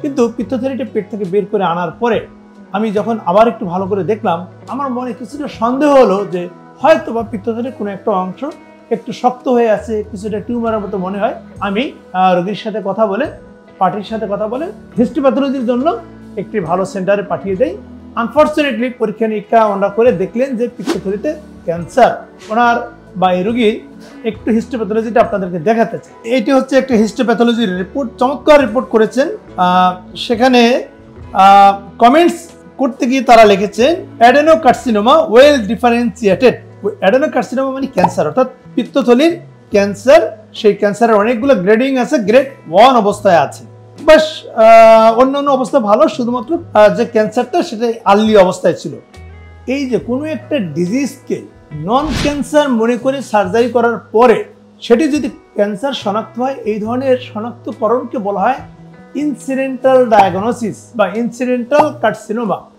কিন্তু পিত্তথলিটা পেট থেকে বের করে আনার পরে আমি যখন আবার একটু ভালো করে দেখলাম, আমার মনে কিছুটা সন্দেহ হলো যে হয়তো বা পিত্তথলির কোনো একটা অংশ একটু শক্ত হয়ে আছে, কিছুটা টিউমারের মতো মনে হয়। আমি রোগীর সাথে কথা বলে, পার্টির সাথে কথা বলে হিস্টোপ্যাথোলজির জন্য একটি ভালো সেন্টারে পাঠিয়ে দেই। আনফর্চুনেটলি পরীক্ষা নিরীক্ষা ওনারা করে দেখলেন যে পিত্তথলিতে ক্যান্সার। ওনার বা এই রোগীর একটু হিস্টোপ্যাথোলজিটা আপনাদেরকে দেখাতে চাই। এইটি হচ্ছে একটা হিস্টোপ্যাথোলজির রিপোর্ট, চমৎকার রিপোর্ট করেছেন। সেখানে কমেন্টস করতে গিয়ে তারা লিখেছেন অ্যাডেনোকার্সিনোমা ওয়েল ডিফারেন্সিয়েটেড। অ্যাডেনোকার্সিনোমা মানে ক্যান্সার, অর্থাৎ পিত্তথলির ক্যান্সার। সেই ক্যান্সারের অনেকগুলো গ্রেডিং আছে, গ্রেড 1 অবস্থায় আছে। বাস অন্যান্য অবস্থা ভালো, শুধুমাত্র যে ক্যান্সারটা সেটা আর্লি অবস্থায় ছিল। এই যে কোনো একটা ডিজিজকে নন ক্যান্সার মনে করে সার্জারি করার পরে সেটি যদি ক্যান্সার শনাক্ত হয়, এই ধরনের শনাক্তকরণকে বলা হয় ইনসিডেন্টাল ডায়াগনোসিস বা ইনসিডেন্টাল কার্সিনোমা।